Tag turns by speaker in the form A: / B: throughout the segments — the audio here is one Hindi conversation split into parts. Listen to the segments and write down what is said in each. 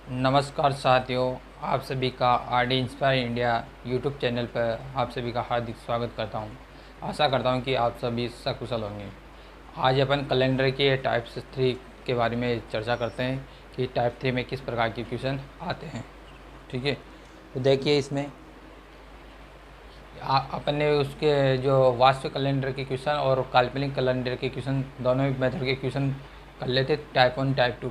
A: नमस्कार साथियों, आप सभी का RD inspire India YouTube channel पर आप सभी का हार्दिक स्वागत करता हूं। आशा करता हूं कि आप सभी सकुशल होंगे। आज अपन कैलेंडर के टाइप्स 3 के बारे में चर्चा करते हैं कि टाइप 3 में किस प्रकार के क्वेश्चन आते हैं। ठीक है, तो देखिए इसमें अपन ने उसके जो वास्तविक कैलेंडर के क्वेश्चन और काल्पनिक कैलेंडर के क्वेश्चन दोनों ही मेथड के क्वेश्चन कर लेते। टाइप 1 टाइप 2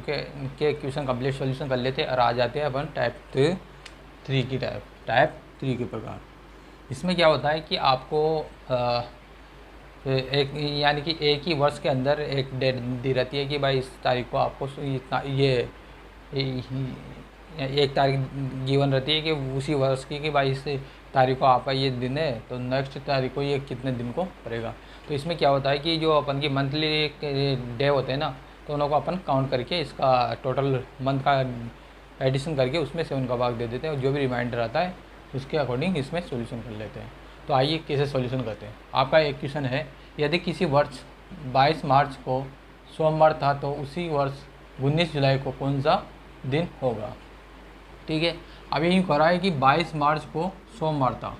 A: के क्वेश्चन कंप्लीट सॉल्यूशन कर लेते और आ जाते हैं अपन टाइप 3 की टाइप 3 के प्रकार। इसमें क्या होता है कि आपको एक यानी कि एक ही वर्ष के अंदर एक डेट दी रहती है कि भाई इस तारीख को आपको इतना एक तारीख गिवन रहती है कि उसी वर्ष की कि भाई इस तारीख को आपका ये दिन है तो नेक्स्ट तारीख को ये कितने दिन को पड़ेगा। तो इसमें क्या होता है कि जो अपन की मंथली डे होते हैं ना, तो उनको अपन काउंट करके इसका टोटल मंथ का एडिशन करके उसमें से उनका भाग दे देते हैं और जो भी रिमाइंडर आता है उसके अकॉर्डिंग इसमें सॉल्यूशन कर लेते हैं। तो आइए कैसे सॉल्यूशन करते हैं। आपका एक क्वेश्चन है, यदि किसी वर्ष 22 मार्च को सोमवार था तो उसी वर्ष 19 जुलाई को कौन सा दिन होगा। ठीक है, अब यही कह रहा है कि 22 मार्च को सोमवार था,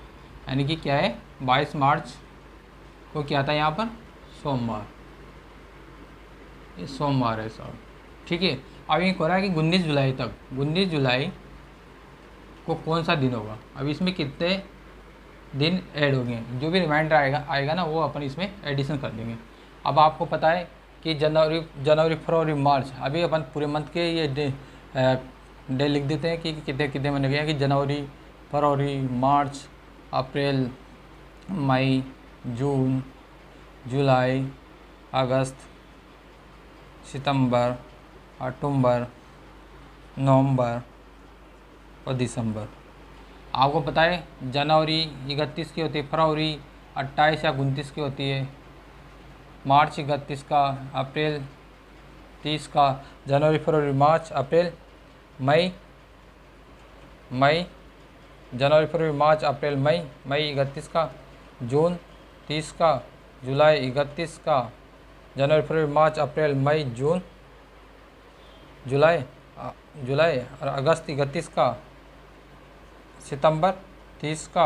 A: यानी कि क्या है 22 मार्च को क्या था यहाँ पर सोमवार, ये सोमवार है सर। ठीक है, अब ये कह रहा है कि 19 जुलाई तक 19 जुलाई को कौन सा दिन होगा। अब इसमें कितने दिन ऐड होंगे, जो भी रिमाइंडर आएगा ना वो अपन इसमें एडिशन कर देंगे। अब आपको पता है कि जनवरी फरवरी मार्च, अभी अपन पूरे मंथ के ये डे लिख देते हैं कि कितने कितने महीने गए हैं कि जनवरी फरवरी मार्च अप्रैल मई जून जुलाई अगस्त सितंबर अक्टूबर नवंबर और दिसंबर। आपको पता है जनवरी 31 की होती है, फरवरी 28 या 29 की होती है, मार्च 31 का, अप्रैल 30 का, जनवरी फरवरी मार्च अप्रैल मई जनवरी फरवरी मार्च अप्रैल मई 31 का, जून 30 का, जुलाई 31 का, जनवरी फरवरी मार्च अप्रैल मई जून जुलाई और अगस्त 31 का, सितंबर 30 का,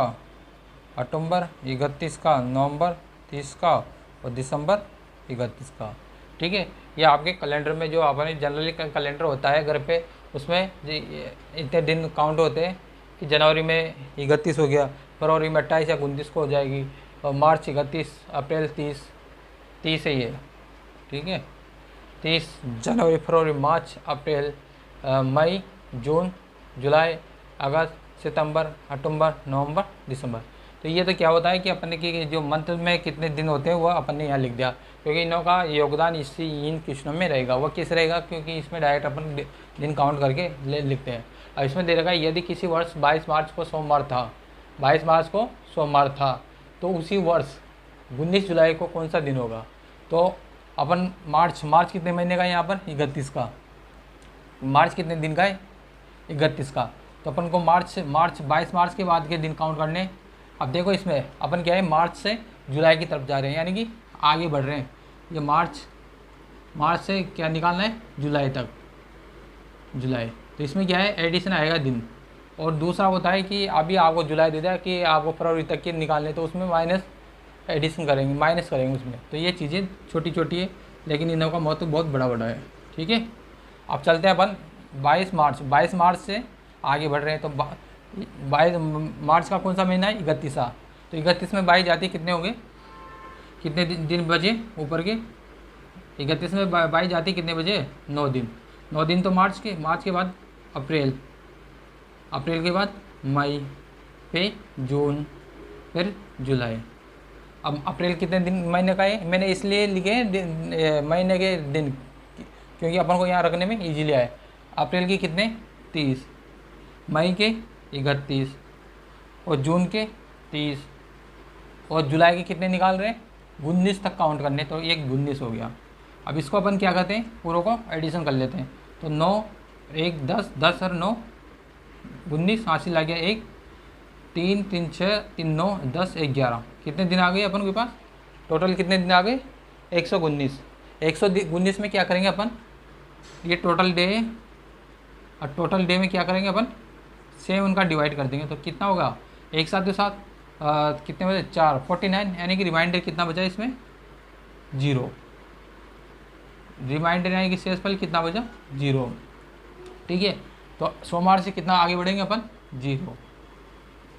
A: अक्टूबर 31 का, नवंबर 30 का और दिसंबर 31 का। ठीक है, ये आपके कैलेंडर में जो अपने जनरली कैलेंडर होता है घर पे, उसमें इतने दिन काउंट होते हैं कि जनवरी में 31 हो गया, फरवरी में 28 या 29 को हो जाएगी और मार्च 31, अप्रैल 30 है ये। ठीक है, 30 जनवरी फरवरी मार्च अप्रैल मई जून जुलाई अगस्त सितंबर अक्टूबर नवंबर दिसंबर। तो ये तो क्या होता है कि अपने की जो मंथ में कितने दिन होते हैं वो अपन ने यहाँ लिख दिया, क्योंकि इनों का योगदान इन क्वेश्चनों में रहेगा। वो किस रहेगा, क्योंकि इसमें डायरेक्ट अपन दिन काउंट करके लिखते हैं। अब इसमें दे रखा है यदि किसी वर्ष 22 मार्च को सोमवार था, 22 मार्च को सोमवार था तो उसी वर्ष 19 जुलाई को कौन सा दिन होगा। तो अपन मार्च कितने महीने का है यहाँ पर 31 का, मार्च कितने दिन का है 31 का, तो अपन को मार्च 22 मार्च के बाद के दिन काउंट करने। अब देखो इसमें अपन क्या है मार्च से जुलाई की तरफ जा रहे हैं, यानी कि आगे बढ़ रहे हैं। ये मार्च से क्या निकालना है जुलाई तक, जुलाई। तो इसमें क्या है एडिशन आएगा दिन। और दूसरा होता है कि अभी आपको जुलाई दे दिया कि आपको फरवरी तक के निकालने, तो उसमें माइनस करेंगे उसमें। तो ये चीज़ें छोटी छोटी है लेकिन इनों का महत्व बहुत बड़ा बड़ा है। ठीक है, अब चलते हैं अपन 22 मार्च से आगे बढ़ रहे हैं। तो 22 मार्च का कौन सा महीना है 31। तो 31 में 22 जाती कितने होंगे, कितने दिन बजे ऊपर के, 31 में 22 जाती कितने बजे 9 दिन। 9 दिन तो मार्च के बाद अप्रैल के बाद मई, फिर जून, फिर जुलाई। अब अप्रैल कितने दिन महीने का है, मैंने इसलिए लिखे हैं महीने के दिन क्योंकि अपन को यहाँ रखने में इजीली आए। अप्रैल के कितने 30, मई के 31 और जून के 30 और जुलाई के कितने निकाल रहे हैं 19 तक काउंट करने, तो ये 19 हो गया। अब इसको अपन क्या करते हैं पूरों को एडिशन कर लेते हैं। तो 9 1 10 और 9 19 हासिल आ गया, 1 3 3 6 3 9 10 11, कितने दिन आ गए अपन के पास, टोटल कितने दिन आ गए 119। 119 में क्या करेंगे अपन, ये टोटल डे और टोटल डे में क्या करेंगे अपन, सेम उनका डिवाइड कर देंगे। तो कितना होगा, एक साथ के साथ कितने बचे, 4, 49, यानी कि रिमाइंडर कितना बचा इसमें, 0। रिमाइंडर यानी कि शेषफल कितना बचा, 0। ठीक है, तो सोमवार से कितना आगे बढ़ेंगे अपन, 0।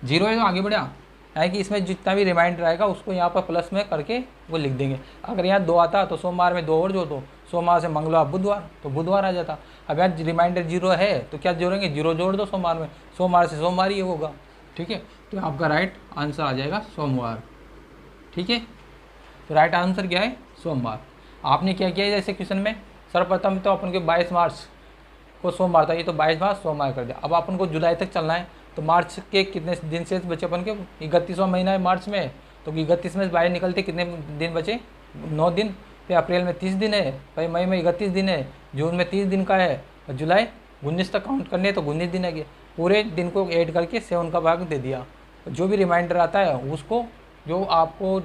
A: 0 है तो आगे बढ़ा, यानी कि इसमें जितना भी रिमाइंडर आएगा उसको यहाँ पर प्लस में करके वो लिख देंगे। अगर यहाँ 2 आता तो सोमवार में 2 और जोड़ दो, सोमवार से मंगलवार बुधवार, तो बुधवार आ जाता। अब यहाँ रिमाइंडर 0 है तो क्या जोड़ेंगे, 0 जोड़ दो सोमवार में, सोमवार से सोमवार ही होगा। ठीक है, तो आपका राइट आंसर आ जाएगा सोमवार। ठीक है, तो राइट आंसर क्या है, सोमवार। आपने क्या किया जैसे क्वेश्चन में, सर्वप्रथम तो अपन के 22 मार्च को सोमवार था, ये तो 22 मार्च सोमवार कर दिया। अब अपन को जुलाई तक चलना है, तो मार्च के कितने दिन शेष बचे अपन के, 31वां महीना है मार्च में, तो 31 में 22 निकलते कितने दिन बचे, 9 दिन। फिर अप्रैल में 30 दिन है, फिर मई में 31 दिन है, जून में 30 दिन का है, और जुलाई 19 तक काउंट करने तो 19 दिन है। पूरे दिन को ऐड करके 7 का भाग दे दिया। जो भी रिमाइंडर आता है उसको, जो आपको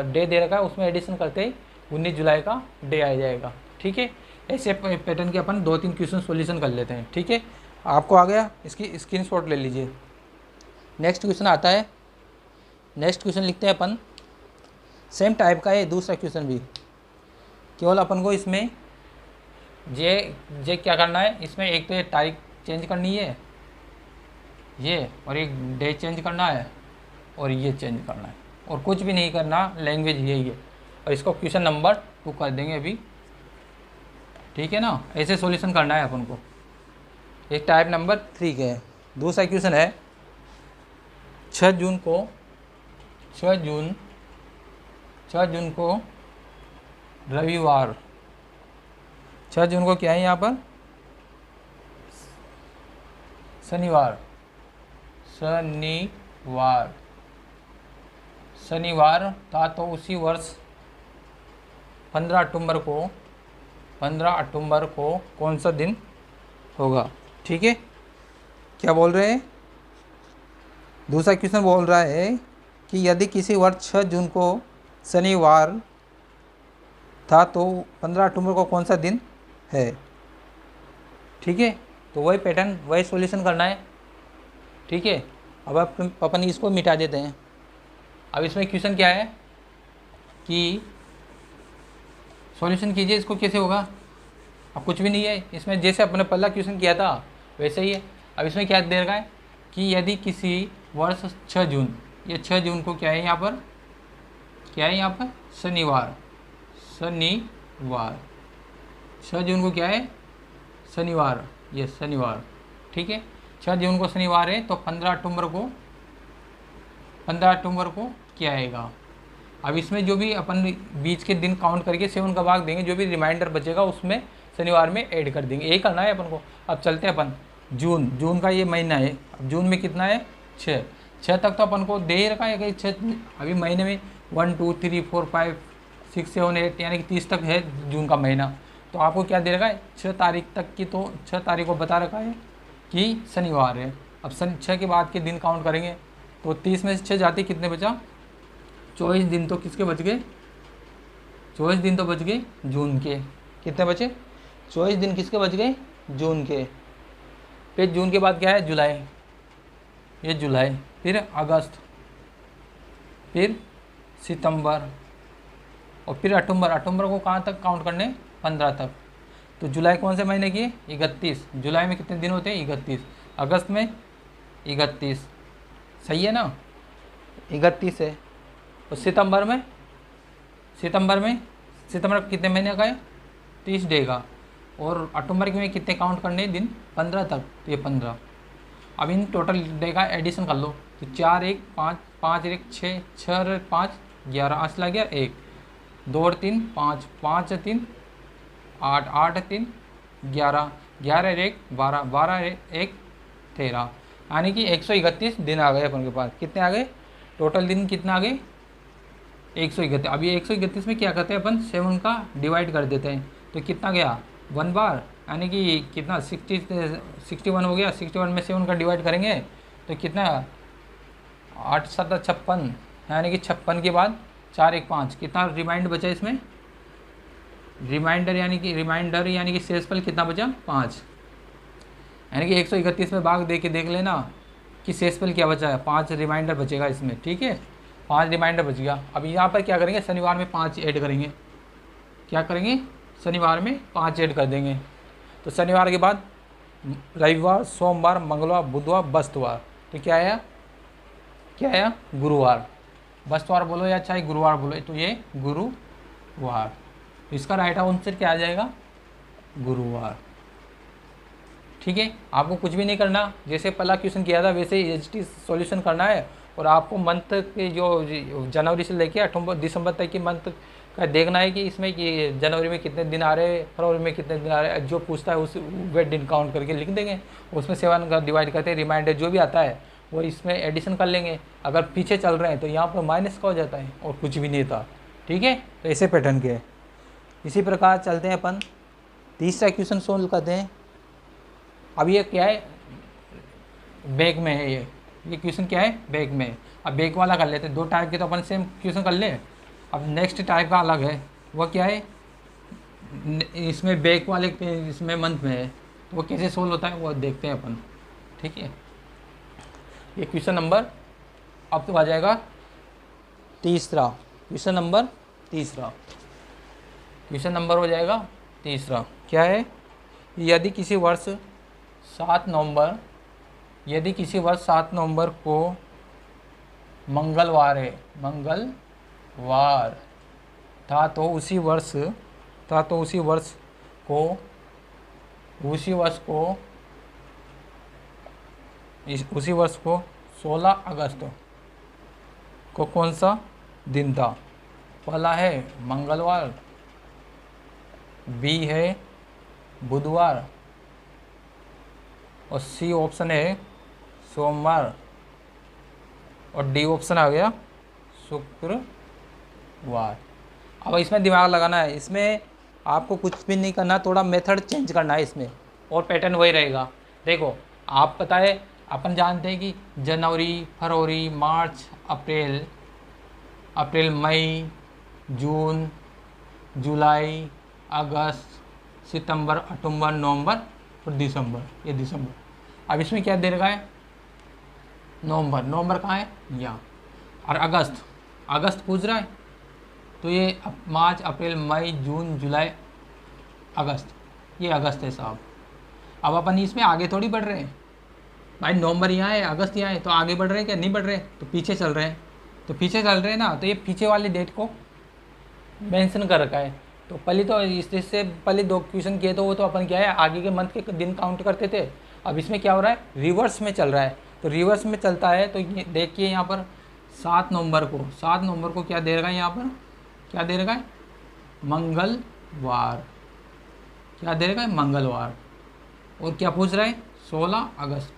A: डे दे रखा है उसमें एडिशन करते ही 19 जुलाई का डे आ जाएगा। ठीक है, ऐसे पैटर्न के अपन 2-3 क्वेश्चन सॉल्यूशन कर लेते हैं। ठीक है, आपको आ गया, इसकी स्क्रीनशॉट ले लीजिए। नेक्स्ट क्वेश्चन आता है, नेक्स्ट क्वेश्चन लिखते हैं अपन, सेम टाइप का है दूसरा क्वेश्चन भी, केवल अपन को इसमें जे क्या करना है, इसमें एक तो ये तारीख चेंज करनी है ये, और एक डे चेंज करना है, और ये चेंज करना है, और कुछ भी नहीं करना, लैंग्वेज यही है। और इसको क्वेश्चन नंबर 2 कर देंगे अभी। ठीक है ना, ऐसे सॉल्यूशन करना है अपन को। एक टाइप नंबर 3 के है। दूसरा क्वेश्चन है 6 जून को रविवार, 6 जून को क्या है यहाँ पर, शनिवार था, तो उसी वर्ष 15 अक्टूबर को कौन सा दिन होगा। ठीक है, क्या बोल रहे हैं, दूसरा क्वेश्चन बोल रहा है कि यदि किसी वर्ष 6 जून को शनिवार था तो 15 अक्टूबर को कौन सा दिन है। ठीक है, तो वही पैटर्न, वही सॉल्यूशन करना है। ठीक है, अब अपन इसको मिटा देते हैं। अब इसमें क्वेश्चन क्या है कि सॉल्यूशन कीजिए, इसको कैसे होगा। अब कुछ भी नहीं है इसमें, जैसे अपने पहला क्वेश्चन किया था वैसे ही है। अब इसमें क्या दे रखा है कि यदि किसी वर्ष 6 जून, ये 6 जून को क्या है यहाँ पर, शनिवार। 6 जून को क्या है, शनिवार, ये शनिवार। ठीक है, 6 जून को शनिवार है, तो 15 अक्टूबर को क्या आएगा। अब इसमें जो भी अपन बीच के दिन काउंट करके 7 का भाग देंगे, जो भी रिमाइंडर बचेगा उसमें शनिवार में ऐड कर देंगे, यही करना है अपन को। अब चलते हैं अपन जून का ये महीना है। अब जून में कितना है, 6 तक तो अपन को दे ही रखा है कि 6, अभी महीने में 1 2 3 4 5 6 7 8 यानी कि 30 तक है जून का महीना। तो आपको क्या दे रखा है, 6 तारीख तक की, तो 6 तारीख को बता रखा है कि शनिवार है। अब 6 के बाद के दिन काउंट करेंगे तो 30 में से 6 जाते कितने बचा, 24 दिन तो किसके बच गए, 24 दिन तो बच गए जून के। कितने बचे, 24 दिन किसके बच गए, जून के। फिर जून के बाद क्या है, जुलाई, ये जुलाई, फिर अगस्त, फिर सितंबर, और फिर अक्टूबर को कहाँ तक काउंट करने, 15 तक। तो जुलाई कौन से महीने की है, 31। जुलाई में कितने दिन होते हैं, 31। अगस्त में 31, सही है ना, 31 है। और सितंबर कितने महीने का है, 30 डे का। और अक्टूबर में कितने काउंट करने दिन, 15 तक, तो ये 15। अब इन टोटल डे का एडिशन कर लो, तो 4 1 5 5 1 6 6 5 11, 8 लग गया 1 2 3 5 5 3 8 8 3 11 11 1 12 12 1 13, यानी कि 131 दिन आ गए अपन के पास। कितने आ गए, टोटल दिन कितना आ गए, 131। अब ये 131 में क्या करते हैं अपन, 7 का डिवाइड कर देते हैं, तो कितना गया 1 बार, यानी कि कितना 61 हो गया। 61 में 7 का डिवाइड करेंगे तो कितना, 8 7 56, यानी कि 56 के बाद 4 1 5, कितना रिमाइंडर बचा इसमें, रिमाइंडर यानी कि शेषफल कितना बचा, 5। यानी कि 131 में भाग दे के देख लेना कि शेषफल क्या बचा है, 5 रिमाइंडर बचेगा इसमें, ठीक है, 5 रिमाइंडर बच गया। अब यहाँ पर क्या करेंगे, शनिवार में 5 ऐड करेंगे, क्या करेंगे, शनिवार में 5 ऐड कर देंगे। तो शनिवार के बाद रविवार, सोमवार, मंगलवार, बुधवार, बृहस्पतिवार, तो क्या आया, क्या आया, गुरुवार। बृहस्पतिवार बोलो या चाहे गुरुवार बोलो, तो ये गुरुवार, इसका राइट आंसर क्या आ जाएगा, गुरुवार। ठीक है, आपको कुछ भी नहीं करना, जैसे पहला क्वेश्चन किया था वैसे ही एचटी सॉल्यूशन करना है। और आपको मंथ के जो जनवरी से लेके अक्टूबर दिसंबर तक की मंथ का देखना है कि इसमें कि जनवरी में कितने दिन आ रहे हैं, फरवरी में कितने दिन आ रहे हैं, जो पूछता है उस वे दिन काउंट करके लिख देंगे, उसमें 7 का डिवाइड करते हैं, रिमाइंडर जो भी आता है वो इसमें एडिशन कर लेंगे। अगर पीछे चल रहे हैं तो यहाँ पर माइनस का हो जाता है और कुछ भी नहीं था। ठीक है, तो ऐसे पैटर्न के इसी प्रकार चलते हैं अपन, तीसरा क्वेश्चन सोल्व करते हैं। अब ये क्या है, बैक में है, ये क्वेश्चन क्या है, बैक में। अब बैक वाला कर लेते हैं, 2 टाइप के तो अपन सेम क्वेश्चन कर ले। अब नेक्स्ट टाइप का अलग है, वो क्या है, इसमें बैक वाले इसमें मंथ में है, तो वो कैसे सोल्व होता है वो देखते हैं अपन। ठीक है, ये क्वेश्चन नंबर अब तो आ जाएगा तीसरा, क्वेश्चन नंबर तीसरा, क्वेश्चन नंबर हो जाएगा तीसरा। क्या है, यदि किसी वर्ष 7 नवंबर, यदि किसी वर्ष 7 नवंबर को मंगलवार है, मंगलवार था, तो उसी वर्ष को 16 अगस्त को कौन सा दिन था। पहला है मंगलवार, बी है बुधवार, और सी ऑप्शन है सोमवार, और डी ऑप्शन आ गया शुक्रवार। अब इसमें दिमाग लगाना है, इसमें आपको कुछ भी नहीं करना, थोड़ा मेथड चेंज करना है इसमें, और पैटर्न वही रहेगा। देखो, आप पता है, अपन जानते हैं कि जनवरी, फरवरी, मार्च, अप्रैल, मई, जून, जुलाई, अगस्त, सितंबर, अक्टूबर, नवंबर और दिसंबर, ये दिसंबर। अब इसमें क्या दे रखा है, नवंबर कहाँ है, यहाँ। और अगस्त पूछ रहा है, तो ये मार्च, अप्रैल, मई, जून, जुलाई, अगस्त, ये अगस्त है साहब। अब अपन इसमें आगे थोड़ी बढ़ रहे हैं भाई, नवंबर यहाँ है, अगस्त यहाँ है, तो आगे बढ़ रहे हैं क्या, नहीं बढ़ रहे, तो पीछे चल रहे हैं, तो पीछे चल रहे हैं ना, तो ये पीछे वाली डेट को मेंशन कर रखा है। तो पहले तो इससे पहले 2 क्वेश्चन किए तो वो तो अपन क्या है, आगे के मंथ के दिन काउंट करते थे। अब इसमें क्या हो रहा है, रिवर्स में चल रहा है, तो रिवर्स में चलता है, तो ये देखिए यहाँ पर 7 नवंबर को क्या दे रखा है, यहाँ पर क्या दे रखा है, मंगलवार, क्या दे रखा है, मंगलवार। और क्या पूछ रहा है, 16 अगस्त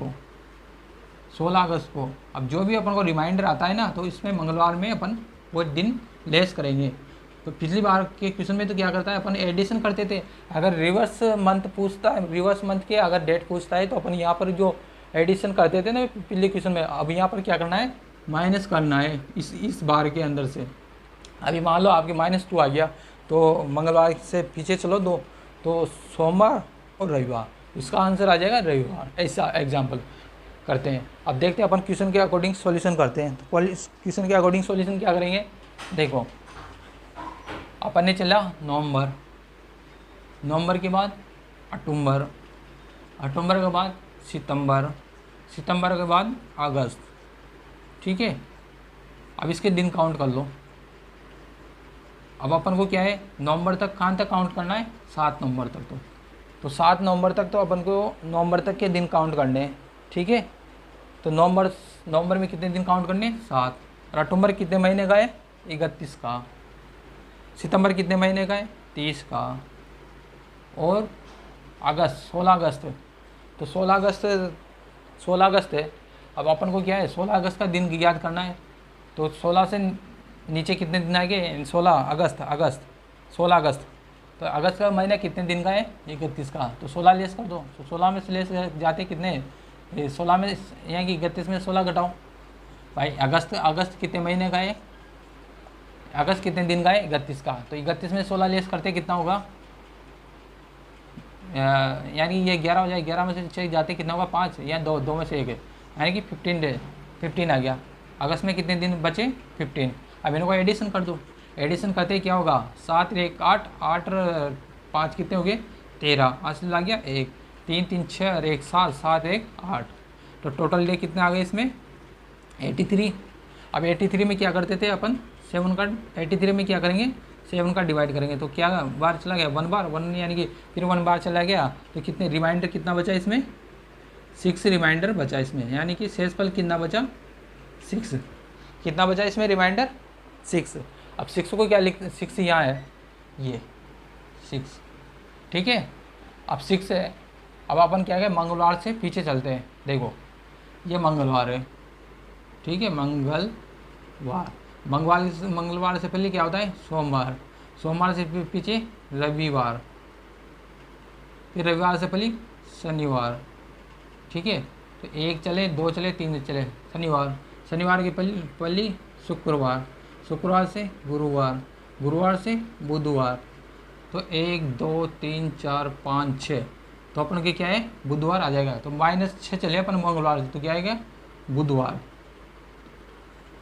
A: को। अब जो भी अपन को रिमाइंडर आता है ना, तो इसमें मंगलवार में अपन वो दिन लेस करेंगे। तो पिछली बार के क्वेश्चन में तो क्या करता है, अपन एडिशन करते थे। अगर रिवर्स मंथ पूछता है, रिवर्स मंथ के अगर डेट पूछता है, तो अपन यहाँ पर जो एडिशन करते थे ना पिछले क्वेश्चन में, अब यहाँ पर क्या करना है, माइनस करना है इस बार के अंदर से। अभी मान लो आपके -2 आ गया, तो मंगलवार से पीछे चलो 2, तो सोमवार और रविवार, इसका आंसर आ जाएगा रविवार। ऐसा एग्जाम्पल करते हैं। अब देखते हैं अपन क्वेश्चन के अकॉर्डिंग सॉल्यूशन करते हैं। तो क्वेश्चन के अकॉर्डिंग सॉल्यूशन क्या करेंगे, देखो अपन ने चला नवंबर के बाद अक्टूबर के बाद सितंबर के बाद अगस्त। ठीक है, अब इसके दिन काउंट कर लो। अब अपन को क्या है, नवंबर तक कहाँ तक काउंट करना है, 7 नवंबर तक। तो 7 नवंबर तक तो अपन को नवंबर तक के दिन काउंट करने हैं। ठीक है, तो नवंबर में कितने दिन काउंट करने हैं, 7। और अक्टूबर कितने महीने का है, 31 का। सितंबर कितने महीने का है, 30 का। और अगस्त 16 अगस्त, तो 16 अगस्त है। अब अपन को क्या है, 16 अगस्त का दिन याद करना है। तो 16 से नीचे कितने दिन आएंगे, 16 अगस्त। तो अगस्त का महीना कितने दिन का है, 31 का। तो 16 लेस कर दो, तो 16 में से लेस जाते कितने, 16 में यहाँ की 31 में 16 घटाओ भाई। अगस्त कितने महीने का है, अगस्त कितने दिन का है, 31 का। तो 31 में 16 लेस करते कितना होगा, यानी ये 11 हो जाए, 11 में से 6 जाते कितना होगा 5 या 2, 2 में से 1 है, यानी कि 15 डे, 15 आ गया। अगस्त में कितने दिन बचे 15। अब इनको एडिशन कर दो, एडिशन करते ही क्या होगा 7 1 8, 8 और 5 कितने हो गए 13, असली आ गया 1, 3 3 6 और 1 7, 7 1 8, तो टोटल डे कितने आ गए इसमें 83। अब 83 में क्या करते थे अपन 7 का, 83 में क्या करेंगे 7 का डिवाइड करेंगे, तो क्या बार चला गया 1 बार, 1 यानी कि फिर 1 बार चला गया, तो कितने रिमाइंडर कितना बचा इसमें 6 रिमाइंडर बचा इसमें, यानी कि शेषफल कितना बचा 6, कितना बचा इसमें रिमाइंडर 6। अब 6 को क्या लिख, 6 यहाँ है ये 6, ठीक है। अब 6 है, अब अपन क्या है मंगलवार से पीछे चलते हैं, देखो ये मंगलवार है, ठीक है, मंगलवार, मंगलवार से पहले क्या होता है सोमवार, सोमवार से पीछे रविवार, फिर रविवार से पहले शनिवार, ठीक है। तो 1 चले 2 चले 3 चले शनिवार, शनिवार की पहली शुक्रवार, शुक्रवार से गुरुवार, गुरुवार से बुधवार, तो 1 2 3 4 5 6, तो अपन के क्या है बुधवार आ जाएगा, तो -6 चले अपन मंगलवार से, तो क्या आएगा बुधवार,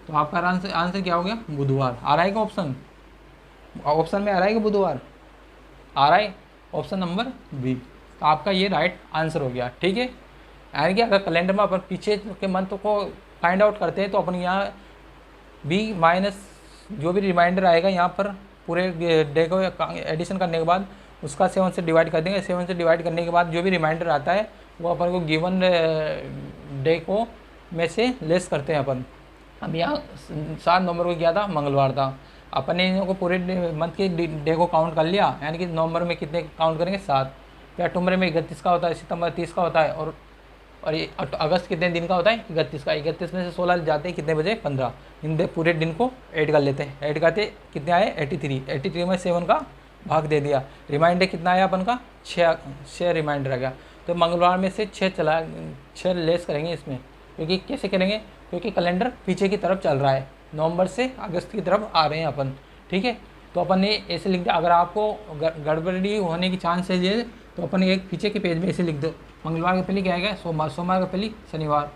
A: तो आपका आंसर क्या हो गया बुधवार। आ रहा है क्या ऑप्शन, ऑप्शन में आ रहा है कि बुधवार आ रहा है, ऑप्शन नंबर बी, तो आपका ये राइट आंसर हो गया, ठीक है। यानी कि अगर कैलेंडर में अपन पीछे के मंथ को फाइंड आउट करते हैं, तो अपन यहाँ बी माइनस जो भी रिमाइंडर आएगा यहाँ पर पूरे डे को एडिशन करने के बाद उसका 7 से डिवाइड कर देंगे, 7 से डिवाइड करने के बाद जो भी रिमाइंडर आता है वो अपन को गिवन डे को में से लेस करते हैं अपन। अब यहाँ 7 नवंबर को क्या था मंगलवार था, अपन ने इनको पूरे मंथ के डे को काउंट कर लिया, यानी कि नवंबर में कितने काउंट करेंगे 7, फिर अक्टूबर में 31 का होता है, सितंबर 30 का होता है, और ये अगस्त कितने दिन का होता है 31 का, 31 में से 16 जाते हैं कितने बजे 15, इन पूरे दिन को ऐड कर लेते हैं, ऐड करते कितने आए 83, 83 में 7 का भाग दे दिया, रिमाइंडर कितना आया अपन का 6 रिमाइंडर आ गया, तो मंगलवार में से 6 लेस करेंगे इसमें, क्योंकि कैसे करेंगे क्योंकि कैलेंडर पीछे की तरफ चल रहा है, नवंबर से अगस्त की तरफ आ रहे हैं अपन, ठीक है। तो अपन ने ऐसे लिख दिया, अगर आपको गड़बड़ी होने की चांस है ये, तो अपन एक पीछे के पेज में ऐसे लिख दो, मंगलवार के पहले क्या आएगा सोमवार, सोमवार के पहले शनिवार,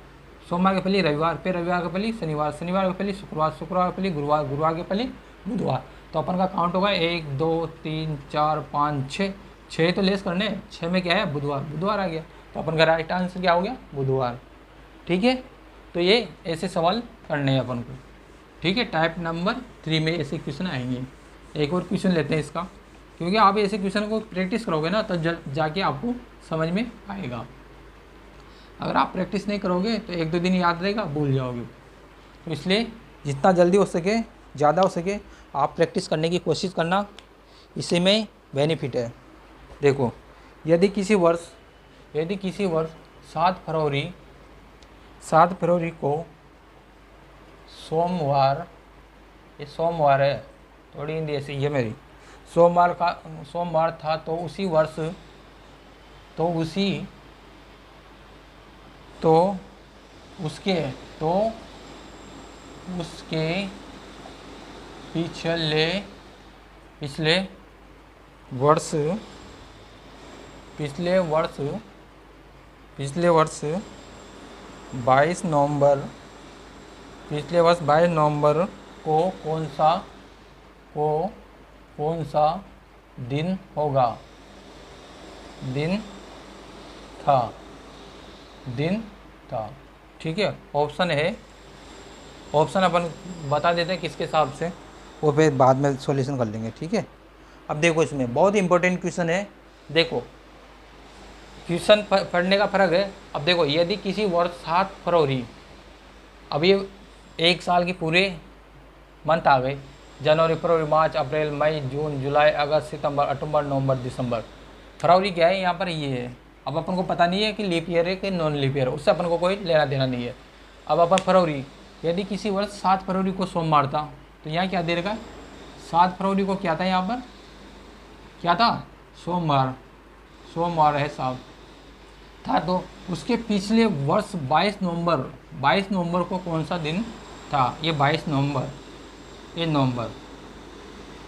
A: सोमवार के पहले रविवार, फिर रविवार के पहले शनिवार, शनिवार के पहले शुक्रवार, शुक्रवार के पहले गुरुवार, गुरुवार के पहले बुधवार, तो अपन का काउंट होगा 1 2 3 4 5 6, 6 तो लेस करने, 6 में क्या है बुधवार, बुधवार आ गया, तो अपन का राइट आंसर क्या हो गया बुधवार, ठीक है। तो ये ऐसे सवाल करने हैं अपन को, ठीक है। टाइप नंबर 3 में ऐसे क्वेश्चन आएंगे। एक और क्वेश्चन लेते हैं इसका, क्योंकि आप ऐसे क्वेश्चन को प्रैक्टिस करोगे ना तो जाके आपको समझ में आएगा, अगर आप प्रैक्टिस नहीं करोगे तो 1 2 दिन याद रहेगा भूल जाओगे, तो इसलिए जितना जल्दी हो सके ज़्यादा हो सके आप प्रैक्टिस करने की कोशिश करना, इसी में बेनिफिट है। देखो यदि किसी वर्ष 7 फरवरी को सोमवार, ये सोमवार है, थोड़ी हिंदी ऐसी है मेरी, सोमवार था, तो उसी वर्ष उसके पिछले वर्ष 22 नवंबर को कौन सा दिन था, ठीक है। ऑप्शन है, ऑप्शन अपन बता देते हैं किसके हिसाब से, वो फिर बाद में सॉल्यूशन कर लेंगे, ठीक है। अब देखो इसमें बहुत इंपॉर्टेंट क्वेश्चन है, देखो क्वेश्चन पढ़ने का फ़र्क है। अब देखो यदि किसी वर्ष 7 फरवरी, अब ये 1 साल की पूरे मंथ आ गए, जनवरी फरवरी मार्च अप्रैल मई जून जुलाई अगस्त सितंबर अक्टूबर नवंबर दिसंबर, फरवरी क्या है यहाँ पर ये है। अब अपन को पता नहीं है कि लीप ईयर है कि नॉन लीप ईयर है, उससे अपन को कोई लेना देना नहीं है। अब अपन फरवरी, यदि किसी वर्ष 7 फरवरी को सोमवार था, तो यहाँ क्या दे रखा 7 फरवरी को क्या था, यहाँ पर क्या था सोमवार है साहब था, तो उसके पिछले वर्ष 22 नवंबर को कौन सा दिन था, ये 22 नवंबर, ये नवंबर,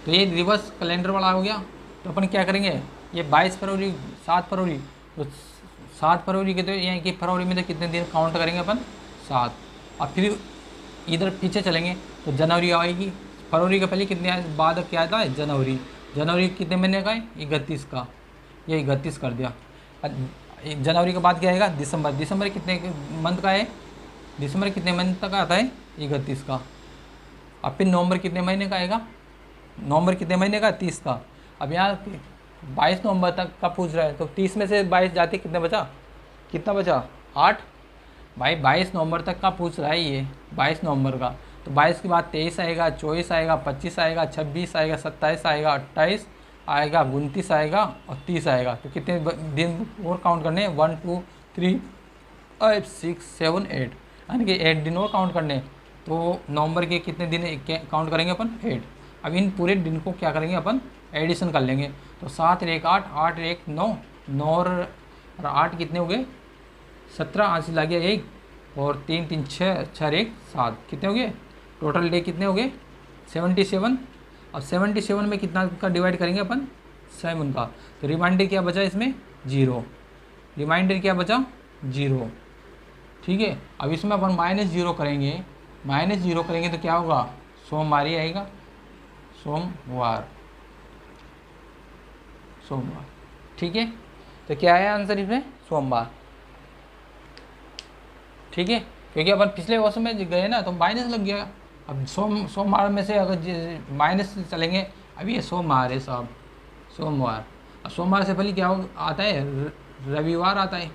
A: तो ये रिवर्स कैलेंडर वाला हो गया। तो अपन क्या करेंगे ये 22 फरवरी, 7 फरवरी, तो 7 फरवरी के तो यहाँ की फरवरी में तो कितने दिन काउंट करेंगे अपन, 7। और फिर इधर पीछे चलेंगे तो जनवरी आएगी, फरवरी के पहले कितने बाद क्या आता है, जनवरी। जनवरी कितने महीने का है, 31 का, ये 31 कर दिया। जनवरी के बाद क्या आएगा, दिसंबर। दिसंबर कितने मंथ का है, दिसंबर कितने मंथ तक आता है, 31 का। अब फिर नवंबर कितने महीने का आएगा, नवंबर कितने महीने का, 30 का। अब यहाँ 22 नवंबर तक का पूछ रहा है, तो 30 में से 22 जाते कितने बचा, कितना बचा, 8। भाई 22 नवंबर तक का पूछ रहा है ये, 22 नवंबर का। तो 22 के बाद 23 आएगा, 24 आएगा, 25 आएगा, 26 आएगा, 27 आएगा, 28 आएगा, 29 आएगा और 30 आएगा। तो कितने दिन और काउंट करने हैं, 1 2 3 5 6 7 8, यानी कि 8 दिन और काउंट करने। तो नवंबर के कितने दिन काउंट करेंगे अपन, 8। अब इन पूरे दिन को क्या करेंगे अपन, एडिशन कर लेंगे। तो 7 और 1 8, 8 और 1 9, 9 और 8 कितने हो गए, 17, आंसर लग गया 1, और 3 3 6, 6 और 1 7, कितने हो गए, टोटल डे कितने हो गए, 77। अब 77 में कितना का डिवाइड करेंगे अपन, 7 का। तो रिमाइंडर क्या बचा इसमें, 0। रिमाइंडर क्या बचा, 0। ठीक है। अब इसमें अपन -0 करेंगे, -0 करेंगे तो क्या होगा, सोमवार ही आएगा, सोमवार, सोमवार। ठीक है, तो क्या है आंसर इसमें, सोमवार। ठीक है, क्योंकि अपन पिछले वर्ष में गए ना तो माइनस लग गया। अब सोमवार में से अगर माइनस चलेंगे, अब ये सोमवार है साहब, सोमवार। अब सोमवार से पहले क्या आता है, रविवार आता है।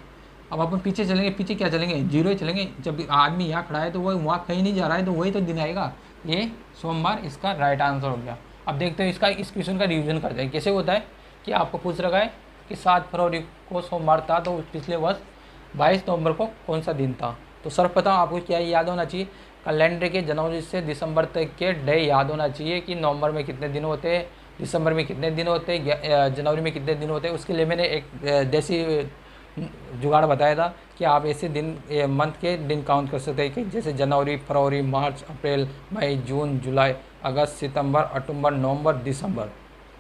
A: अब अपन पीछे चलेंगे, पीछे क्या चलेंगे, 0 ही चलेंगे। जब आदमी यहाँ खड़ा है तो वो वहाँ कहीं नहीं जा रहा है, तो वही तो दिन आएगा। ये सोमवार इसका राइट आंसर हो गया। अब देखते हैं इसका, इस क्वेश्चन का रिवीजन करते हैं। कैसे होता है कि आपको पूछ रखा है कि 7 फरवरी को सोमवार था, तो पिछले वर्ष 22 नवंबर को कौन सा दिन था। तो सर्वप्रथम आपको क्या याद होना चाहिए, कैलेंडर के जनवरी से दिसंबर तक के डे याद होना चाहिए कि नवंबर में कितने दिन होते हैं, दिसंबर में कितने दिन होते हैं, जनवरी में कितने दिन होते हैं। उसके लिए मैंने एक देसी जुगाड़ बताया था कि आप ऐसे दिन, मंथ के दिन काउंट कर सकते हैं कि जैसे जनवरी, फरवरी, मार्च, अप्रैल, मई, जून, जुलाई, अगस्त, सितंबर, अक्टूबर, नवंबर, दिसंबर।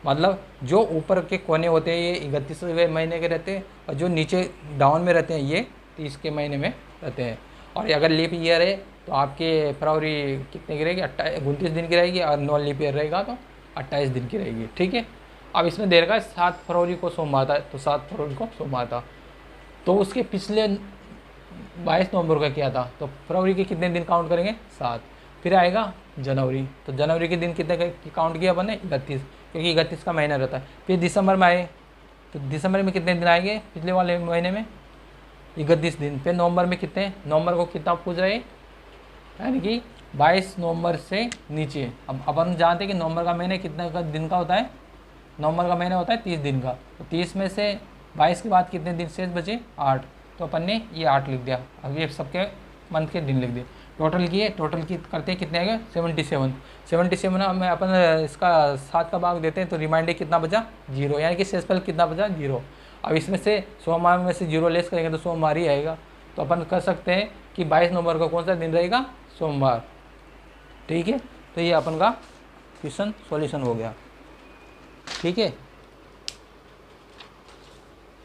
A: मतलब जो ऊपर के कोने होते हैं ये 31वें महीने के रहते हैं, और जो नीचे डाउन में रहते हैं ये 30 के महीने में रहते हैं। और अगर लीप ईयर है तो आपके फरवरी कितने की रहेगी, 29 दिन की रहेगी, और नॉन लीप ईयर रहेगा तो 28 दिन की रहेगी। ठीक है। अब इसमें दे रखा है 7 फरवरी को सोमवार था, तो 7 फरवरी को सोमवार था। तो उसके पिछले 22 नवंबर का क्या था, तो फरवरी के कितने दिन काउंट करेंगे, 7। फिर आएगा जनवरी, तो जनवरी के दिन कितने काउंट किया अपन ने, 31, क्योंकि 31 का महीना रहता है। फिर दिसंबर में आए तो दिसंबर में कितने दिन आएंगे, पिछले वाले महीने में 31 दिन। फिर नवंबर में कितने, नवंबर को कितना पूछ रहे हैं, यानी कि 22 नवंबर से नीचे। अब अपन जानते हैं कि नवंबर का महीना कितने का दिन का होता है, नवंबर का महीना होता है 30 दिन का। तो 30 में से 22 के बाद कितने दिन शेष बचे, 8। तो अपन ने ये 8 लिख दिया। अब ये सबके मंथ के दिन लिख दिए। टोटल किए, टोटल की करते हैं कितने आएगा, 77। 77 में अपन इसका 7 का भाग देते हैं तो रिमाइंडर कितना बचा, 0, यानी कि शेषफल कितना बचा, 0। अब इसमें से सोमवार में से 0 लेस करेंगे तो सोमवार ही आएगा। तो अपन कर सकते हैं कि 22 नवंबर को कौन सा दिन रहेगा, सोमवार। ठीक है, तो ये अपन का क्वेश्चन सॉल्यूशन हो गया। ठीक है।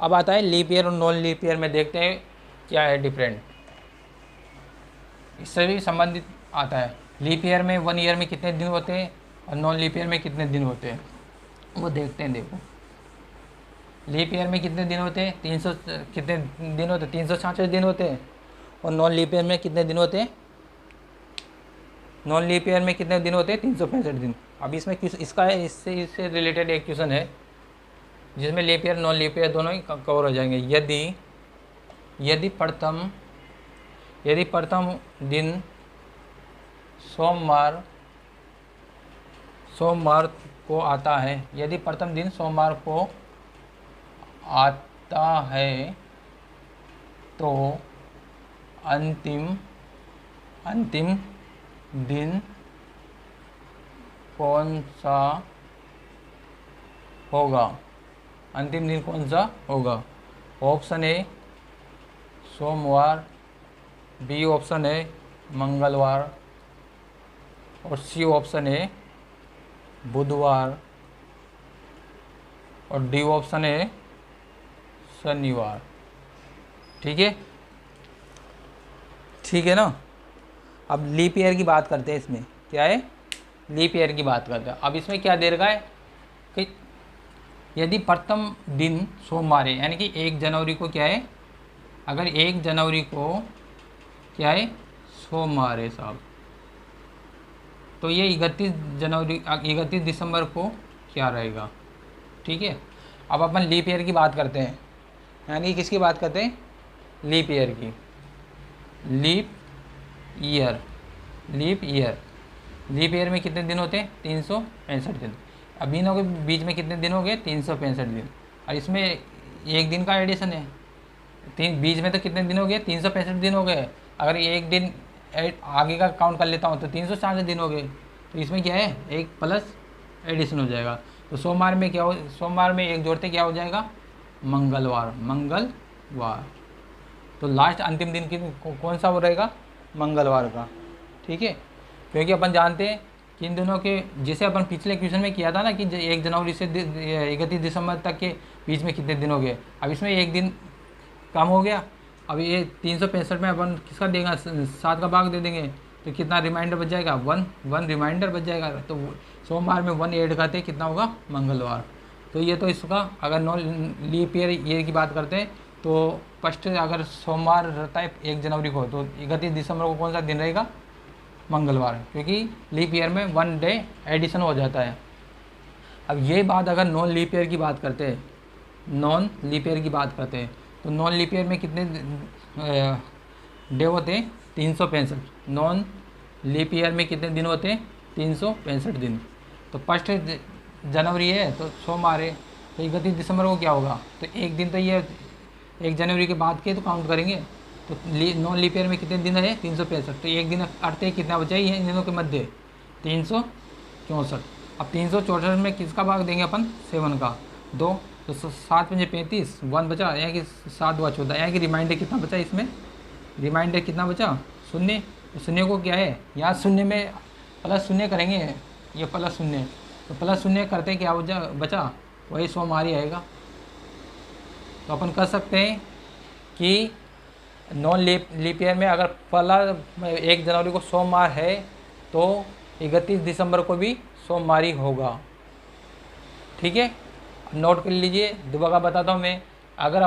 A: अब आता है लीप ईयर और नॉन लीप ईयर में, देखते हैं क्या है डिफरेंट, इससे भी संबंधित आता है। लीप ईयर में 1 ईयर में कितने दिन होते हैं और नॉन लीप ईयर में कितने दिन होते हैं, वो देखते हैं। देखो लीप ईयर में कितने दिन होते हैं, 300 कितने दिन होते हैं, 366 दिन होते हैं। और नॉन लीप ईयर में कितने दिन होते हैं, नॉन लीप ईयर में कितने दिन होते हैं, 365 दिन। अब इसमें इसका है, इससे रिलेटेड एक क्वेश्चन है जिसमें leap year non leap year दोनों ही कवर हो जाएंगे। यदि प्रथम दिन सोमवार को आता है, यदि प्रथम दिन सोमवार को आता है तो अंतिम दिन कौन सा होगा, अंतिम दिन कौन सा होगा। ऑप्शन ए सोमवार, बी ऑप्शन है मंगलवार, और सी ऑप्शन है बुधवार, और डी ऑप्शन है शनिवार। ठीक है, ठीक है ना। अब लीप ईयर की बात करते हैं, इसमें क्या है, लीप ईयर की बात करते हैं। अब इसमें क्या दे रखा है कि यदि प्रथम दिन सोमवार है, यानी कि 1 जनवरी को क्या है, अगर 1 जनवरी को क्या है सोमवार है साहब, तो ये 31 दिसंबर को क्या रहेगा। ठीक है, अब अपन लीप ईयर की बात करते हैं, यानी कि किसकी बात करते हैं, लीप ईयर की। Leap year, leap year, leap year में कितने दिन होते हैं, 365 दिन। अब इनों के बीच में कितने दिन हो गए, 365 दिन, और इसमें एक दिन का एडिशन है। बीच में तो कितने दिन हो गए, 365 दिन हो गए। अगर एक दिन आगे का काउंट कर लेता हूँ तो 366 दिन हो गए। तो इसमें क्या है, एक प्लस एडिशन हो जाएगा। तो सोमवार में क्या हो, सोमवार में एक जोड़ते क्या हो जाएगा, मंगलवार, मंगलवार। तो लास्ट अंतिम दिन कौन सा हो रहेगा, मंगलवार का। ठीक है, क्योंकि अपन जानते हैं कि इन दोनों के, जैसे अपन पिछले क्वेश्चन में किया था ना कि 1 जनवरी से 31 दिसंबर तक के बीच में कितने दिन हो गए। अब इसमें एक दिन कम हो गया। अब ये 365 में अपन किसका देगा, 7 का भाग दे देंगे, तो कितना रिमाइंडर बच जाएगा, 1 रिमाइंडर बच जाएगा। तो सोमवार में 1 ऐड करते कितना होगा, मंगलवार। तो ये तो इसका, अगर लीप ईयर की बात करते हैं तो फर्स्ट अगर सोमवार रहता है 1 जनवरी को, तो 31 दिसंबर को कौन सा दिन रहेगा, मंगलवार, क्योंकि लीप ईयर में 1 डे एडिशन हो जाता है। अब ये बात अगर नॉन लीप ईयर की बात करते हैं, नॉन लीप ईयर की बात करते हैं, तो नॉन लीप ईयर में कितने डे होते हैं, 365। नॉन लीप ईयर में कितने दिन होते हैं, 365 दिन। तो फर्स्ट जनवरी है तो सोमवार है, तो 31 दिसंबर को क्या होगा, तो एक दिन तो ये 1 जनवरी के बाद के तो काउंट करेंगे। तो नॉन लीप ईयर में कितने दिन है, 365। तो एक दिन अटते कितना बचा है इन दिनों के मध्य, 364। अब 364 में किसका भाग देंगे अपन, 7 का, 2। तो 7 पंजे 35, 1 बचा, यानी कि 7 2 14, यानी कि रिमाइंडर कितना बचा इसमें, रिमाइंडर कितना बचा, शून्य। तो शून्य को क्या है, यहाँ शून्य में प्लस शून्य करेंगे, ये प्लस शून्य, तो प्लस शून्य करते क्या बचा, वही सोमवार ही आएगा। तो अपन कर सकते हैं कि नॉन लीप ईयर में अगर पहला 1 जनवरी को सोमवार है तो 31 दिसंबर को भी सोमवार ही होगा। ठीक है, नोट कर लीजिए, दोबारा बताता हूँ मैं। अगर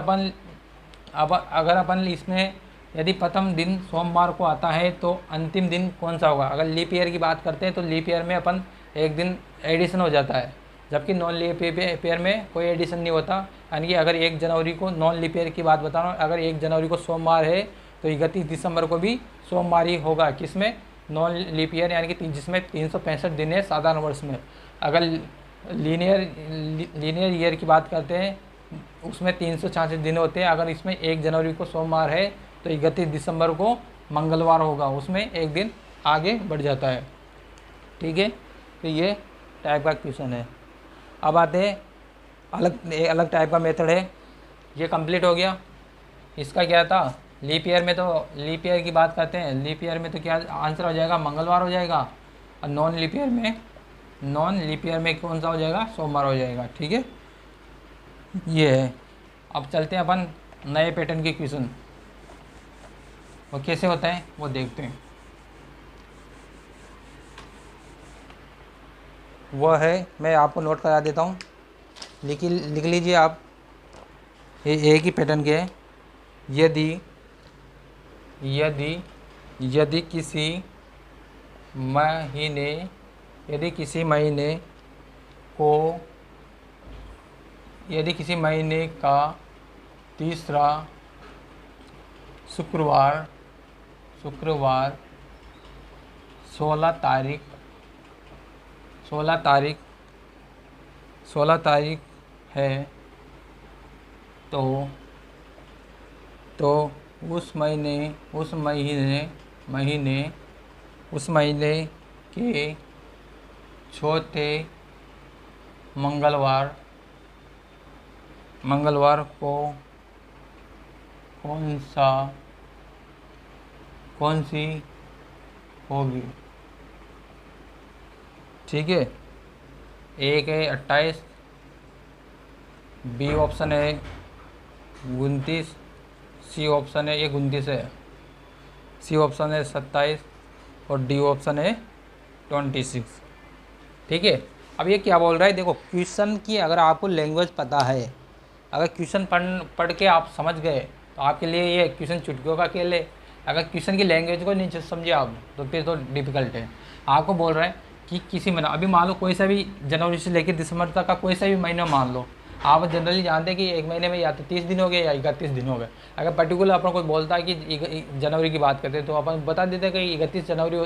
A: अपन इसमें यदि प्रथम दिन सोमवार को आता है तो अंतिम दिन कौन सा होगा। अगर लीप ईयर की बात करते हैं तो लीप ईयर में अपन एक दिन एडिशन हो जाता है, जबकि नॉन लीप ईयर में कोई एडिशन नहीं होता। यानी कि अगर 1 जनवरी को, नॉन लीप ईयर की बात बता रहा हूँ, अगर 1 जनवरी को सोमवार है तो 31 दिसंबर को भी सोमवार ही होगा। किसमें, नॉन लीप ईयर, यानी कि जिसमें 365 दिन है साधारण वर्ष में। अगर लीनियर ईयर की बात करते हैं उसमें 366 दिन होते हैं। अगर इसमें 1 जनवरी को सोमवार है तो 31 दिसंबर को मंगलवार होगा, उसमें एक दिन आगे बढ़ जाता है। ठीक है, तो ये टाइप का क्वेश्चन है। अब आते हैं अलग टाइप का मेथड है, ये कंप्लीट हो गया। इसका क्या था, लीप ईयर में, तो लीप ईयर की बात करते हैं, लीप ईयर में तो क्या आंसर हो जाएगा, मंगलवार हो जाएगा। और नॉन लीप ईयर में कौन सा हो जाएगा, सोमवार हो जाएगा। ठीक है, ये है। अब चलते हैं अपन नए पैटर्न के क्वेश्चन, वो कैसे होता है वो देखते हैं। वह है, मैं आपको नोट करा देता हूँ, लिख लीजिए आप। ये एक ही पैटर्न के हैं। यदि किसी महीने का तीसरा शुक्रवार 16 तारीख है तो उस महीने के चौथे मंगलवार को कौन सी होगी। ठीक है, एक है 28, बी ऑप्शन है 29, सी ऑप्शन है, ये 29 है, सी ऑप्शन है 27 और डी ऑप्शन है 26। ठीक है। अब ये क्या बोल रहा है, देखो क्वेश्चन की अगर आपको लैंग्वेज पता है, अगर क्वेश्चन पढ़ के आप समझ गए तो आपके लिए ये क्वेश्चन चुटकियों का खेल है। अगर क्वेश्चन की लैंग्वेज को नहीं समझे आप तो फिर तो डिफिकल्ट है। आपको बोल रहा है कि किसी महीना, अभी मान लो कोई सा भी जनवरी से लेकर दिसंबर तक का कोई सा भी महीना मान लो, आप जनरली जानते हैं कि एक महीने में या तो 30 दिन हो गए या 31 दिन हो गए। अगर पर्टिकुलर अपन कोई बोलता है कि जनवरी की बात करते हैं तो अपन बता देते हैं कि 31 जनवरी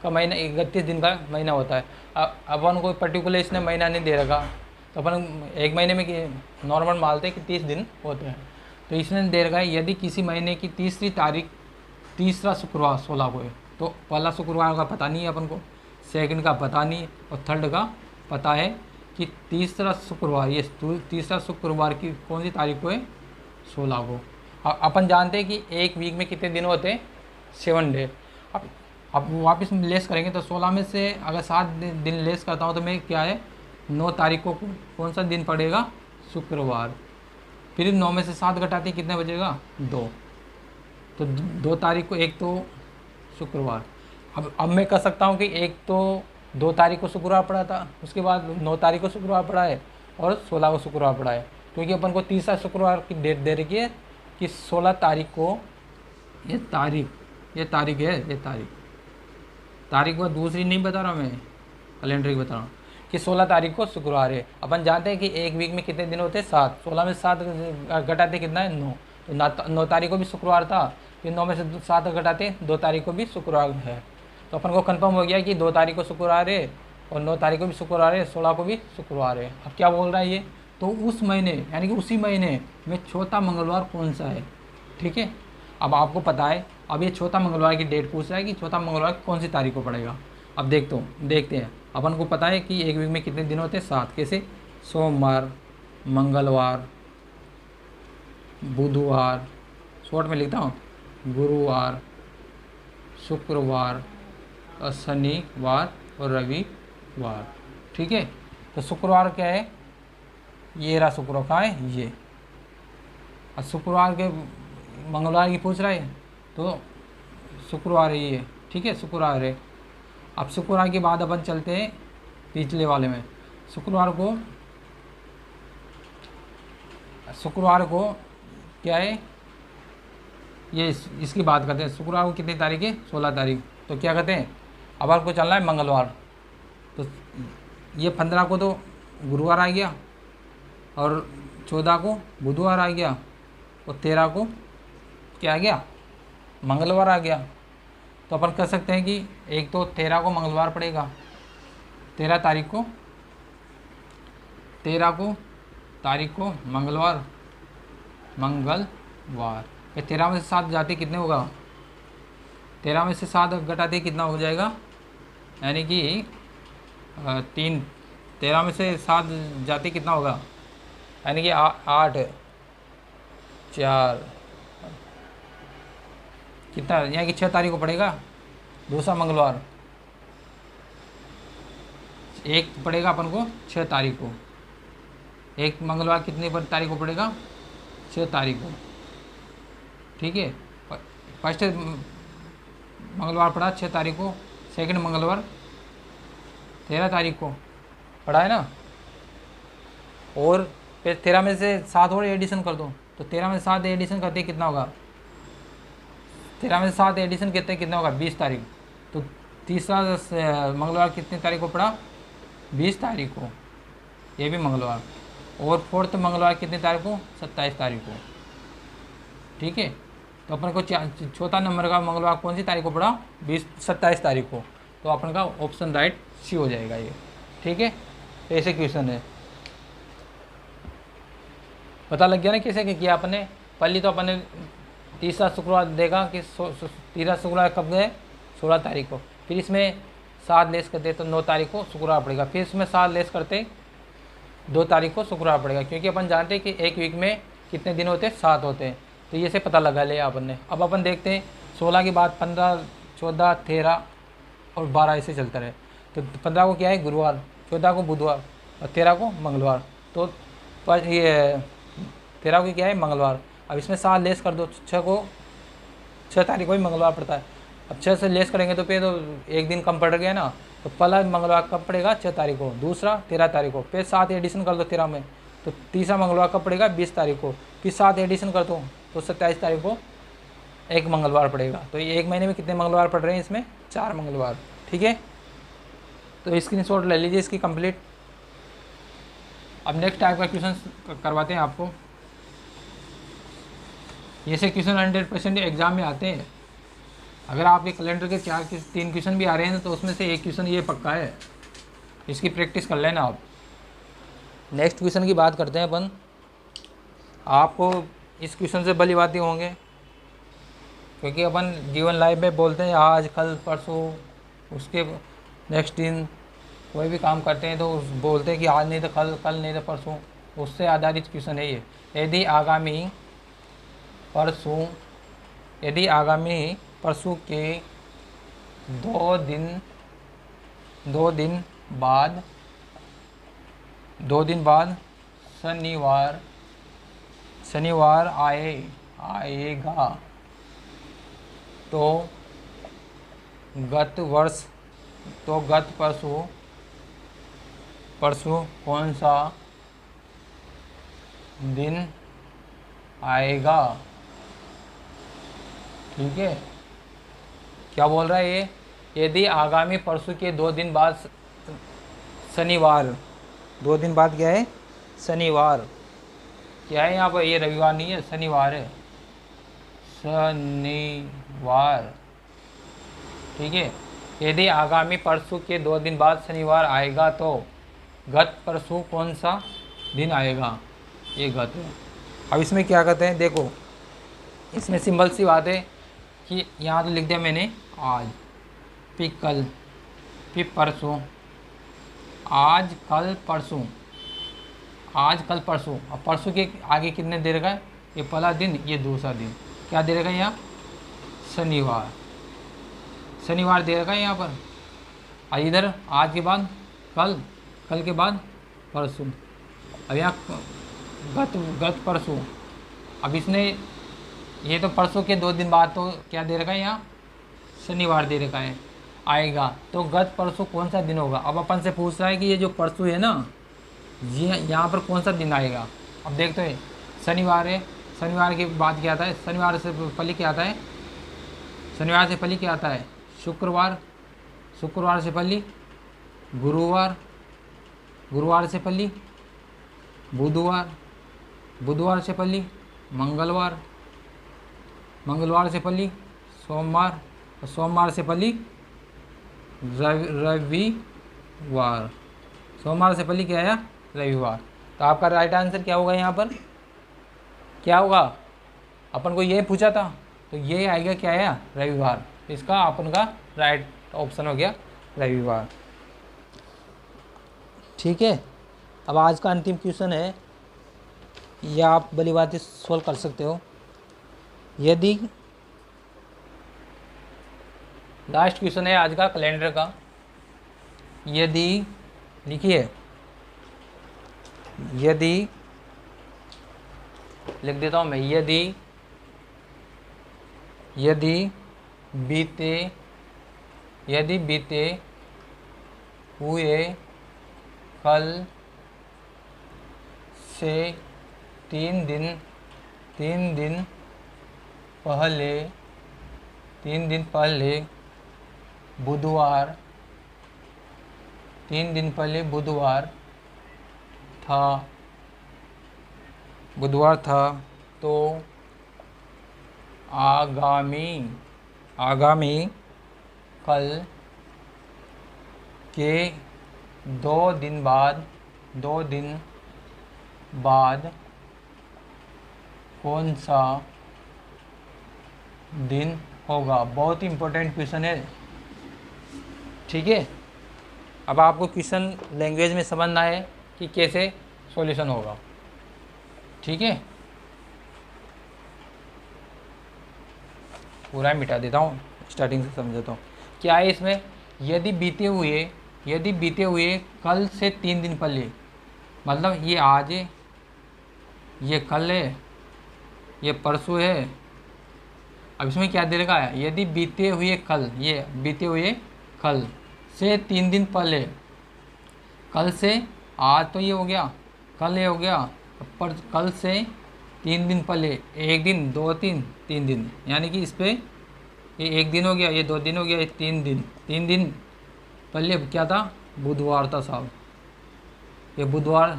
A: का महीना 31 दिन का महीना होता है। अपन कोई पर्टिकुलर इसने महीना नहीं दे रखा तो अपन एक महीने में नॉर्मल मानते हैं कि 30 दिन होते हैं। तो इसने दे रखा है यदि किसी महीने की तीसरी तारीख तीसरा शुक्रवार 16 को है, तो पहला शुक्रवार का पता नहीं है अपन को, सेकंड का पता नहीं है और थर्ड का पता है कि तीसरा शुक्रवार, ये तीसरा शुक्रवार की कौन सी तारीख को है, 16 को। अपन जानते हैं कि एक वीक में कितने दिन होते हैं, 7 डे। अब वापस लेस करेंगे तो 16 में से अगर 7 दिन लेस करता हूँ तो मैं क्या है 9 तारीख को कौन सा दिन पड़ेगा, शुक्रवार। फिर 9 में से 7 घटाते कितने बचेगा, 2। तो 2 तारीख को एक तो शुक्रवार। अब मैं कह सकता हूँ कि एक तो 2 तारीख को शुक्रवार पड़ा था, उसके बाद 9 तारीख को शुक्रवार पड़ा है और 16 को शुक्रवार पड़ा है, क्योंकि अपन को तीसरा शुक्रवार की डेट दे रखी है कि 16 तारीख को। ये तारीख है, तारीख को दूसरी नहीं बता रहा मैं, कैलेंडर की बता रहा हूँ कि 16 तारीख को शुक्रवार है। अपन जानते हैं कि एक वीक में कितने दिन होते हैं, 7। 16 में 7 घटाते कितना है, 9। तो 9 तारीख को भी शुक्रवार था, फिर 9 में से 7 घटाते 2 तारीख को भी शुक्रवार है। तो अपन को कंफर्म हो गया कि 2 तारीख को शुक्रवार है और 9 तारीख को भी शुक्रवार है, 16 को भी शुक्रवार है। अब क्या बोल रहा है ये, तो उस महीने यानी कि उसी महीने में चौथा मंगलवार कौन सा है। ठीक है, अब आपको पता है, अब ये चौथा मंगलवार की डेट पूछ रहा है कि चौथा मंगलवार कौन सी तारीख को पड़ेगा। अब देखते हैं, अपन को पता है कि एक वीक में कितने दिन होते हैं, 7। कैसे, सोमवार, मंगलवार, बुधवार, शॉर्ट में लिखता हूँ, गुरुवार, शुक्रवार और शनिवार और रविवार। ठीक है, तो शुक्रवार क्या है, ये रहा शुक्रवार, कहाँ है ये। और शुक्रवार के मंगलवार की पूछ रहा है तो शुक्रवार है ये। ठीक है, शुक्रवार है। अब शुक्रवार के बाद अपन चलते हैं पिछले वाले में। शुक्रवार को क्या है, ये इसकी बात करते हैं। शुक्रवार को कितनी तारीख है, 16 तारीख। तो क्या कहते हैं, अब आपको चलना है मंगलवार। तो ये 15 को तो गुरुवार आ गया और 14 को बुधवार आ गया और 13 को क्या आ गया, मंगलवार आ गया। तो अपन कह सकते हैं कि एक तो 13 को मंगलवार पड़ेगा, 13 तारीख को मंगलवार। ये 13 में से 7 जाते कितने होगा, 13 में से 7 घटाते कितना हो जाएगा, यानी कि 3। 13 में से 7 जाते कितना होगा, यानी कि 8, 4 कितना, यानी कि 6 तारीख को पड़ेगा दूसरा मंगलवार। एक पड़ेगा अपन को 6 तारीख को, एक मंगलवार कितने पर तारीख को पड़ेगा, 6 तारीख को। ठीक है, फर्स्ट मंगलवार पड़ा 6 तारीख को, सेकंड मंगलवार 13 तारीख को पड़ा है ना। और फिर 13 में से 7 और एडिशन कर दो, तो 13 में से 7 एडिशन करते कितना होगा, 13 में से 7 एडिशन करते कितना होगा, 20 तारीख। तो तीसरा मंगलवार कितनी तारीख को पड़ा, 20 तारीख को, ये भी मंगलवार। और फोर्थ मंगलवार कितनी तारीख को, 27 तारीख को। ठीक है, तो अपन को चौथा नंबर का मंगलवार कौन सी तारीख को पड़ा, 27 तारीख को। तो अपन का ऑप्शन राइट सी हो जाएगा ये। ठीक है, ऐसे क्वेश्चन है, पता लग गया ना कैसे किया अपने। पहले तो अपने तीसरा शुक्रवार देखा कि तीसरा शुक्रवार कब गए, 16 तारीख को। फिर इसमें 7 लेस करते तो 9 तारीख को शुक्रवार पड़ेगा। फिर इसमें 7 लेस करते 2 तारीख को शुक्रवार पड़ेगा, क्योंकि अपन जानते हैं कि एक वीक में कितने दिन होते हैं, 7 होते हैं। तो ये से पता लगा लिया अपन ने। अब अपन देखते हैं 16 के बाद 15, 14, 13 और 12 ऐसे चलता रहे। तो 15 को क्या है, गुरुवार, 14 को बुधवार और 13 को मंगलवार। तो पर ये 13 को क्या है, मंगलवार। अब इसमें 7 लेस कर दो, 6 तारीख को ही मंगलवार पड़ता है। अब 6 से लेस करेंगे तो फिर तो एक दिन कम पड़ गया ना, तो पहला मंगलवार कब पड़ेगा, 6 तारीख को, दूसरा 13 तारीख को, फिर 7 एडिशन कर दो 13 में, तो तीसरा मंगलवार कब पड़ेगा, 20 तारीख को, फिर 7 एडिशन कर दो तो 27 तारीख को एक मंगलवार पड़ेगा। तो ये एक महीने में कितने मंगलवार पड़ रहे हैं, इसमें 4 मंगलवार। ठीक है, तो स्क्रीनशॉट ले लीजिए इसकी कंप्लीट। अब नेक्स्ट टाइप का क्वेश्चन करवाते हैं आपको। ये से क्वेश्चन 100% एग्जाम में आते हैं। अगर आपके कैलेंडर के 3 क्वेश्चन भी आ रहे हैं तो उसमें से एक क्वेश्चन ये पक्का है, इसकी प्रैक्टिस कर लेना आप। नेक्स्ट क्वेश्चन की बात करते हैं अपन। आपको इस क्वेश्चन से भली बातें होंगे, क्योंकि अपन जीवन लाइफ में बोलते हैं आज, कल, परसों, उसके नेक्स्ट दिन कोई भी काम करते हैं तो बोलते हैं कि आज नहीं तो कल, कल नहीं तो परसों, उससे आधारित क्वेश्चन है ये। यदि आगामी परसों के 2 दिन बाद शनिवार आएगा तो गत परसों कौन सा दिन आएगा। ठीक है, क्या बोल रहा है ये, यदि आगामी परसों के 2 दिन बाद शनिवार, 2 दिन बाद क्या है, शनिवार, क्या है यहाँ पर, ये रविवार नहीं है, शनिवार है, शनिवार। ठीक है, यदि आगामी परसों के 2 दिन बाद शनिवार आएगा तो गत परसों कौन सा दिन आएगा, ये गत है। अब इसमें क्या कहते हैं, देखो इसमें सिंपल सी बात है कि यहाँ तो लिख दिया मैंने आज, फिर कल, फिर परसों, आज कल परसों, आज कल परसों। अब परसों के आगे कितने दे रखा है, ये पहला दिन, ये दूसरा दिन, क्या दे रखा है यहाँ, शनिवार, शनिवार दे रखा है यहाँ पर। और इधर आज के बाद कल, कल के बाद परसों, अब यहाँ गत परसों। अब इसने ये तो परसों के 2 दिन बाद तो क्या दे रखा है यहाँ, शनिवार दे रखा है, आएगा तो गत परसों कौन सा दिन होगा। अब अपन से पूछ रहा है कि ये जो परसों है ना, ये यहाँ पर कौन सा दिन आएगा। अब देखते हैं, शनिवार है, शनिवार के बाद क्या आता है, शनिवार से पहले क्या आता है, शनिवार से पहले क्या आता है, शुक्रवार, शुक्रवार से पहले गुरुवार, गुरुवार से पहले बुधवार, बुधवार से पहले मंगलवार, मंगलवार से पहले सोमवार, सोमवार से पहले रविवार, सोमवार से पहले क्या आया, रविवार। तो आपका राइट आंसर क्या होगा, यहाँ पर क्या होगा, अपन को ये पूछा था तो ये आएगा, क्या आया, रविवार। इसका अपन का राइट ऑप्शन हो गया रविवार। ठीक है, अब आज का अंतिम क्वेश्चन है, ये आप भली बात सोल्व कर सकते हो। यदि लास्ट क्वेश्चन है आज का कैलेंडर का, यदि लिखिए, यदि लिख देता हूँ मैं, यदि बीते हुए कल से 3 दिन पहले बुधवार, 3 दिन पहले बुधवार था तो आगामी कल के 2 दिन बाद कौन सा दिन होगा। बहुत इंपॉर्टेंट क्वेश्चन है। ठीक है, अब आपको क्वेश्चन लैंग्वेज में समझना है कि कैसे सॉल्यूशन होगा। ठीक है, पूरा मिटा देता हूँ, स्टार्टिंग से समझाता हूँ। क्या है इसमें, यदि बीते हुए कल से 3 दिन पहले, मतलब ये आज है, ये कल है, ये परसों है। अब इसमें क्या देगा, यदि बीते हुए कल, ये बीते हुए कल से 3 दिन पहले, कल से आज तो ये हो गया, कल ये हो गया, पर कल से 3 दिन पहले, 1 दिन 2 दिन 3 दिन, यानी कि इस पर ये 1 दिन हो गया, ये 2 दिन हो गया, ये 3 दिन। 3 दिन पहले क्या था, बुधवार था साहब, ये बुधवार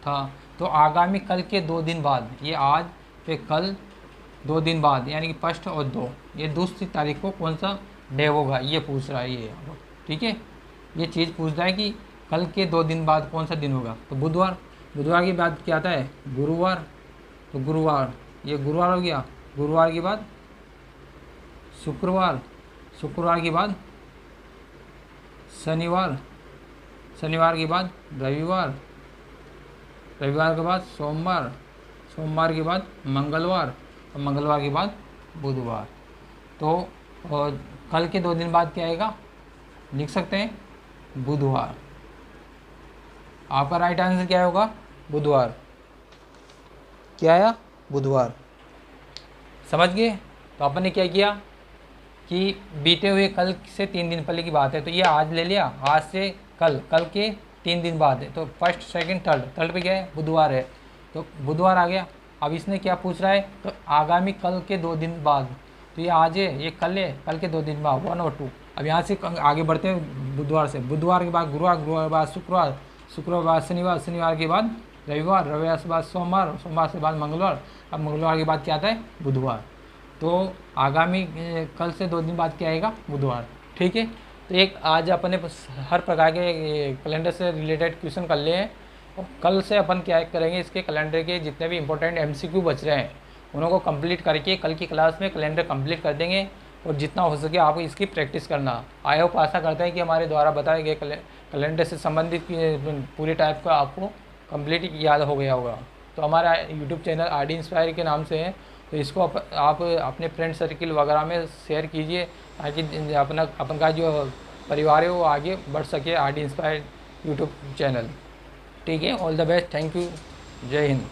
A: था। तो आगामी कल के 2 दिन बाद, ये आज पे कल 2 दिन बाद, यानी कि 1 और 2, ये दूसरी तारीख को कौन सा डे होगा, ये पूछ रहा है ये। ठीक है, ये चीज़ पूछ रहा है कि कल के 2 दिन बाद कौन सा दिन होगा। तो बुधवार, बुधवार के बाद क्या आता है, गुरुवार। तो गुरुवार, ये गुरुवार हो गया। गुरुवार के बाद शुक्रवार, शुक्रवार के बाद शनिवार, शनिवार के बाद रविवार, रविवार के बाद सोमवार, सोमवार के बाद मंगलवार, और मंगलवार के बाद बुधवार। तो और कल के 2 दिन बाद क्या आएगा, लिख सकते हैं बुधवार। आपका राइट आंसर क्या होगा, बुधवार। क्या आया, बुधवार। समझ गए। तो अपन ने क्या किया कि बीते हुए कल से 3 दिन पहले की बात है, तो ये आज ले लिया, आज से कल, कल के 3 दिन बाद है। तो फर्स्ट सेकंड थर्ड, थर्ड पे क्या है, बुधवार है, तो बुधवार आ गया। अब इसने क्या पूछ रहा है, तो आगामी कल के 2 दिन बाद, तो ये आज है, ये कल है, कल के 2 दिन बाद 1 और 2। अब यहाँ से आगे बढ़ते हैं बुधवार से। बुधवार के बाद गुरुवार, गुरुवार के बाद शुक्रवार, शुक्रवार के बाद शनिवार, शनिवार के बाद रविवार, रविवार के बाद सोमवार, सोमवार के बाद मंगलवार, अब मंगलवार के बाद क्या आता है, बुधवार। तो आगामी कल से 2 दिन बाद क्या आएगा, बुधवार। ठीक है, तो एक आज अपन ने हर प्रकार के कैलेंडर से रिलेटेड क्वेश्चन कर लिए हैं, और कल से अपन क्या करेंगे, इसके कैलेंडर के जितने भी इंपॉर्टेंट MCQ बच रहे हैं उन्हों को कंप्लीट करके कल की क्लास में कैलेंडर कंप्लीट कर देंगे, और जितना हो सके आप इसकी प्रैक्टिस करना। आई होप आशा करते हैं कि हमारे द्वारा बताए गए कैलेंडर से संबंधित पूरे टाइप का आपको कंप्लीट याद हो गया होगा। तो हमारा यूट्यूब चैनल RD इंस्पायर के नाम से है, तो इसको आप अपने फ्रेंड सर्किल वगैरह में शेयर कीजिए, ताकि अपन का जो परिवार है वो आगे बढ़ सके, RD इंस्पायर यूट्यूब चैनल। ठीक है, all the best, thank you, जय हिंद।